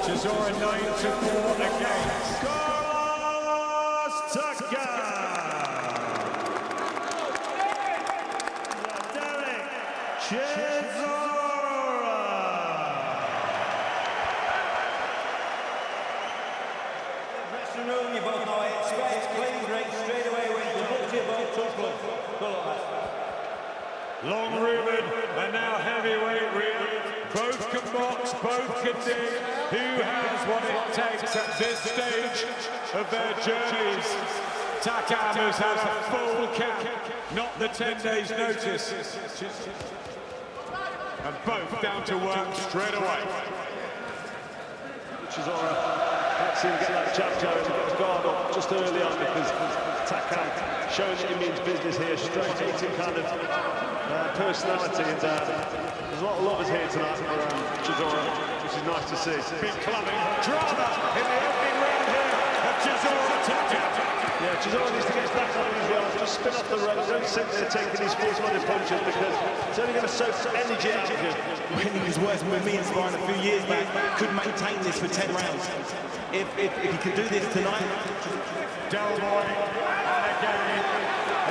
Chisora 9-4 against Carlos Takam. Derek Chisora. Dressing room, you both know it. Straight, clean break, straight away when you look to your both touch club. Long rumored and now heavyweight real. Both can box, both can dig. Who has what it takes at this stage of their journeys? Takam has had a full camp, not the 10 days notice. And both down to work straight away. Chisora, let's see him get that jab going and get his guard up just early on, because Takam showing that he means business here, straight 18 kind of personality, and there's a lot of lovers here tonight for Chisora, which is nice to see. Big clubbing, drama in the opening round here of Chisora Takam. Yeah, Chisora needs to get his back on as well, just spin off the rope, don't sit there taking these full-blooded punches, because it's only going to soak some energy out of you. When he was working with me in sparring a few years back, could maintain this for 10 rounds. If he could do this tonight. Del Boy, and again,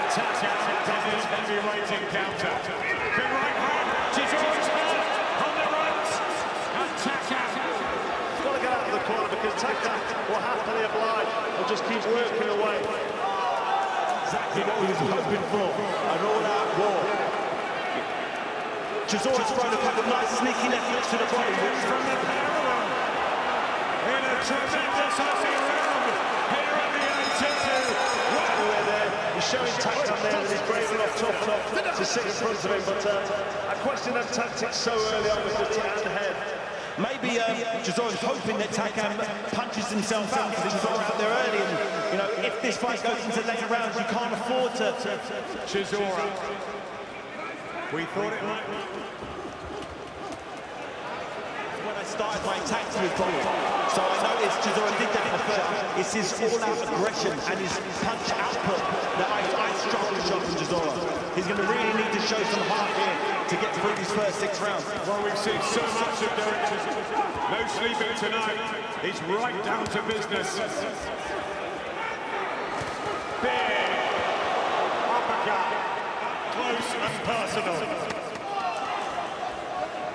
Takam does his heavyweight encounter. Big right hand, Chisora's hurt on the ropes, and Takam. He's got to get out of the corner, because Takam will happily oblige and just keep working away. Exactly what he was hoping for, an all-out war. Chisora's thrown a couple of nice sneaky left hooks to the body. From the parallel, in a tremendous hustling round, here at the 82. He's showing Takam there that he's brave enough, tough enough to sit in front of him, but I question those tactics so early on with the hand to head. Maybe Chisora's hoping that Takam punches himself out, because Chisora out there early, and you know, if this fight goes into later rounds, you can't afford to. Chisora, we thought it might be. When I started my attacks with Bobby, so I noticed Chisora did that at first. It's his all-out aggression and his punch output that I struggle to show from Chisora. He's going to really need to show some heart here to get through these first 6 rounds. Well, we've seen so much of Derek Chisora. No sleeping tonight. He's right down to business. Big uppercut, close and personal.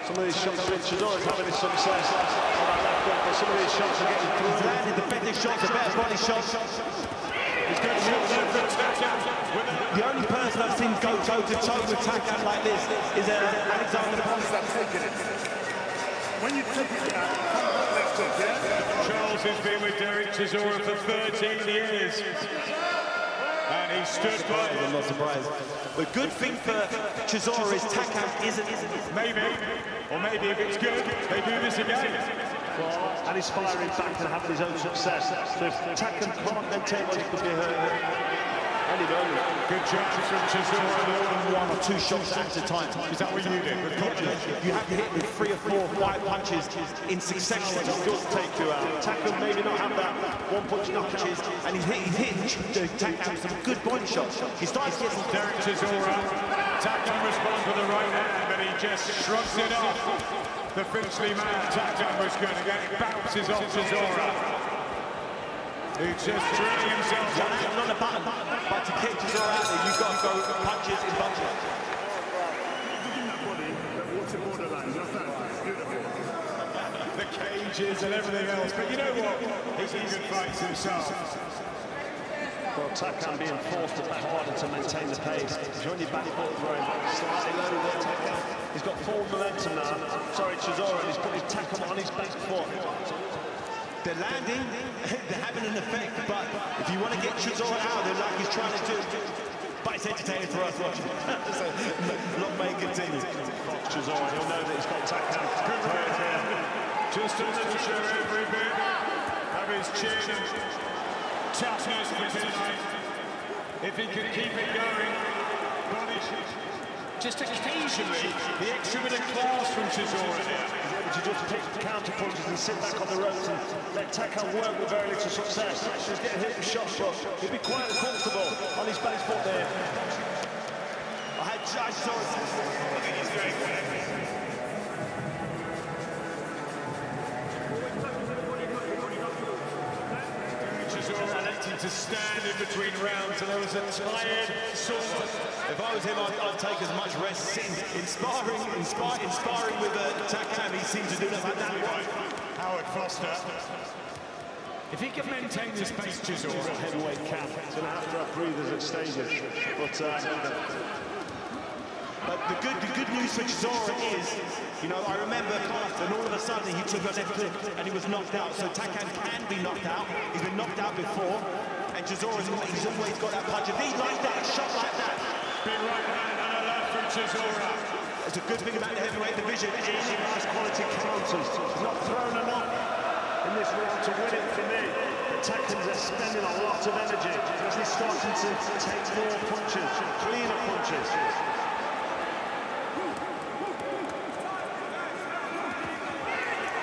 Some of these shots, Chisora's having his success on that left hook, but some of these shots are getting through. He's landed the better shots, the better body shots. He's going to shoot from Takam. The only person I've seen go toe-to-toe with Takam like this is Alexander. When you take it out, left hook, yeah? Charles has been with Derek Chisora for 13 years. And he stood by it. I'm not surprised. The good thing for Chisora is Takam isn't. Maybe, or maybe if it's good, they do this again. And he's firing back and having his own success. So if Takam can't maintain what he could be hurt any moment. Good chances from Chisora. 1 or 2 shots at a time. Is that what you do with punches? You have to hit with 3 or 4, 5 punches in succession. It does take you out. Takam maybe not have that one-punch knockout. And he's hit Takam some good body shots. He starts getting Derek Chisora. Takam responds with the right hand, but he just shrugs it off. The Finchley man, Takam was going to get bounces off Chisora. He just drilling himself. not a button, but to kick Chisora out there, you've got to go punches in bunches. The cages and everything else, but you know what? He's in good fights himself. Well, Takam being forced a bit harder to maintain the pace. He's on your back foot throwing slightly low there, Takam. He's got full momentum now. Sorry, Chisora, he's put his Takam on his back foot. They're landing, they're having an effect, but if you want to get Chisora out there like he's trying to do, but it's entertaining for us watching. So, long may it continue. Chisora, he'll know that he's got Takam. Just to show every bit of his chin and toughness for tonight. If he can keep it going, just occasionally the extra bit of class from Chisora here. To just pick counter punches and sit back on the ropes and let Takam work with very little success. He's getting hit with shots, but he'll be quite uncomfortable on his back foot there. I saw it. I think he's very good. to stand in between rounds, and there was a tired sort. If I was him, I'd take as much rest, sitting, inspiring with Takam. He seems to do that that way. Howard Foster. If he can maintain this pace, Chisora, Heavyweight camp. He's going to have to have breathers at stages. But the good news for Chisora is, you know, I remember, and all of a sudden he took a left hook and he was knocked out. So Takam can be knocked out. He's been knocked out before, and Chisora, he's always got that punch. If he like that, a shot like that. Big right hand and a left from Chisora. It's a good thing about the heavyweight division. Easy, nice quality counters. He's not thrown enough in this round to win it for me. But Takam's spending a lot of energy as he's starting to take more punches, cleaner punches.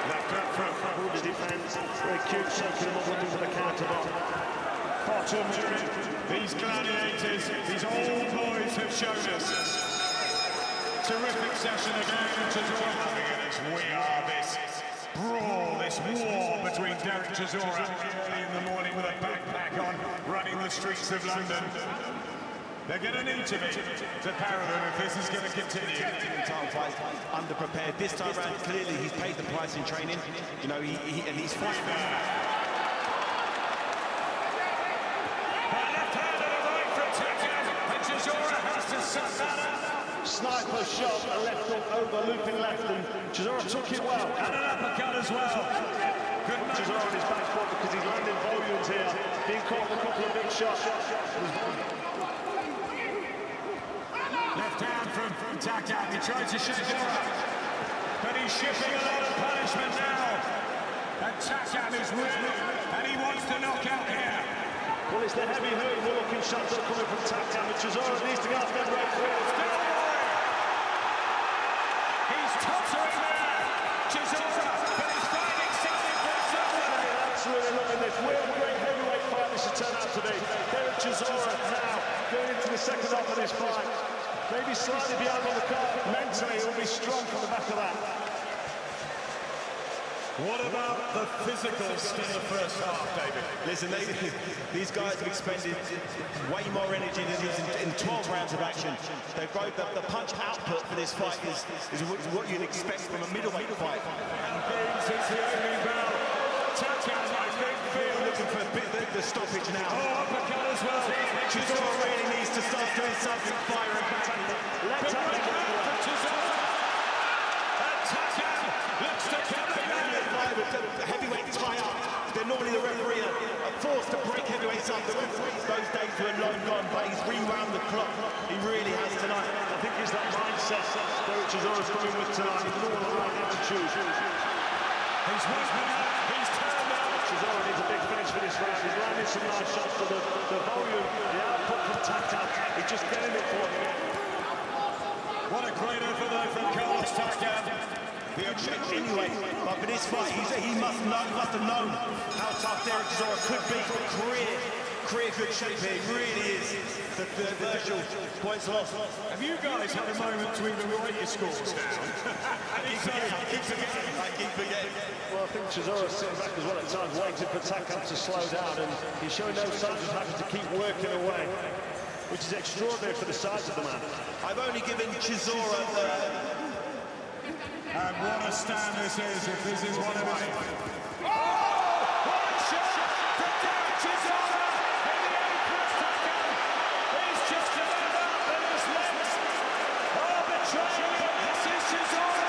Left up front. Good defense. Very cute, soaking him up, looking for the counter bomb. Bottom. These gladiators, these old boys have shown us. Terrific session again. Chisora coming in as we are this brawl, this war between Derek Chisora early in the morning with a backpack on, running the streets of London. They're going to need to be to parry them if this is going to continue. Time fight, underprepared. This time around, clearly he's paid the price in training. You know, and he's fighting. Left hand and a right from Takam, and Chisora has to set that up. Sniper shot, a left hook over, looping left, and Chisora took it well. And an uppercut as well. Good man. Chisora on his back foot because he's landing volumes here. Being caught with a couple of big shots. Left hand from Takam. He tried to shake it up, but he's shipping a lot of punishment now. And Takam is ready, and he wants to knock out here. Well, it's the heavy hurt, the looking shots that are coming from Takam, and Chisora needs to get off them right through. He's tottering there, Chisora, but he's finding something for somebody. Absolutely loving this. What a great heavyweight fight this has turned out to be. Derek Chisora now going into the second half of this fight. Maybe slightly behind on the card, but mentally he'll be strong from the back of that. What about the physicals in the first half, David? Listen, these guys have expended way more energy than these in 12 rounds of action. They've both the punch output for this fight is what you'd expect from a middleweight fight. And it's the opening bell. Takam, I think, Looking for the stoppage now. Oh, uppercut as well. Chisora really needs to start doing something firing back. But right hand from Chisora. And Takam looks to come again. The heavyweight tie-up. They're normally the referee are forced to break heavyweights up. Those days were long gone, but he's rewound the clock. He really has tonight. I think it's that mindset Derek Chisora's coming with tonight. He's all the right attitude. He's whipping up. He's turned up. Chisora needs a big finish for this round. He's landing some nice shots, but the volume, the output from Takam, he's just getting it for him. What a great effort there from Carlos Takam. Anyway, but for this fight, he must have known how tough Derek Chisora could be. Career good shape here, he really is. The virtual points lost. Have you guys had a moment to even write your scores down? I keep forgetting. Well, I think Chisora's sitting back as well at times, waiting for Takam to slow down, and he's showing no signs of having to keep working away, which is extraordinary for the size of the man. I've only given Chisora the... And what a stand this is, if this is one of his... Oh! What a shot from Derek Chisora! In the apron, Takam! He's just about up in his legs! Oh, betraying him! This is Chisora!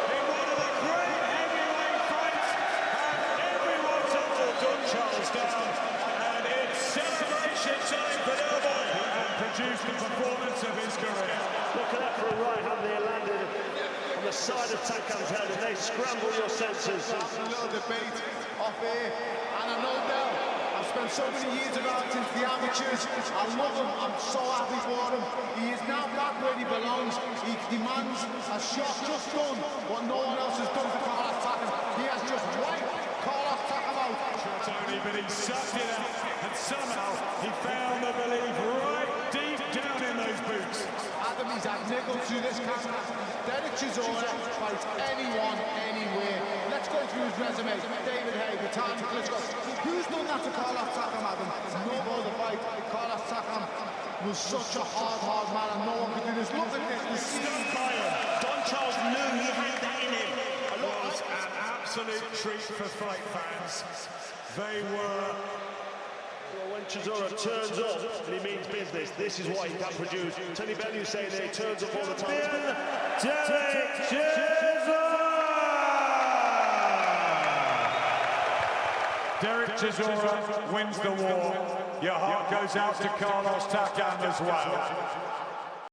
In one of the great heavyweight fights, and everyone's all done Charles down, and it's celebration time for Elbow, and produced the performance of his career. Look at that for a right hand there, landed on the side of Takam's head, and they scramble your senses. There's a little debate off here, and I know now, I've spent so many years around since the amateurs. I love him, I'm so happy for him. He is now back where he belongs. He demands a shot just done what no one else has done to Carlos Takam. He has just wiped Carlos Takam out. Tony, but he sucked it out, and somehow he found the belief right deep down in those boots. Adam, he's had niggle through this camera. Derek Chisora fights anyone, anywhere. Let's go through his resume. David Haye, Vitaly Klitschko. Who's done that to Carlos Takam, Adam? No other fight. Carlos Takam was such a hard man, and no one could do this. Look at this. Don Charles knew he had that in him. Was an absolute treat for fight fans. They were. Well, when Chisora turns up and he means business, this is what he can produce. Tony Bellew saying that he turns up all the time. Derek Chisora! Derek Chisora wins the war. Your heart goes out to Carlos Takam as well.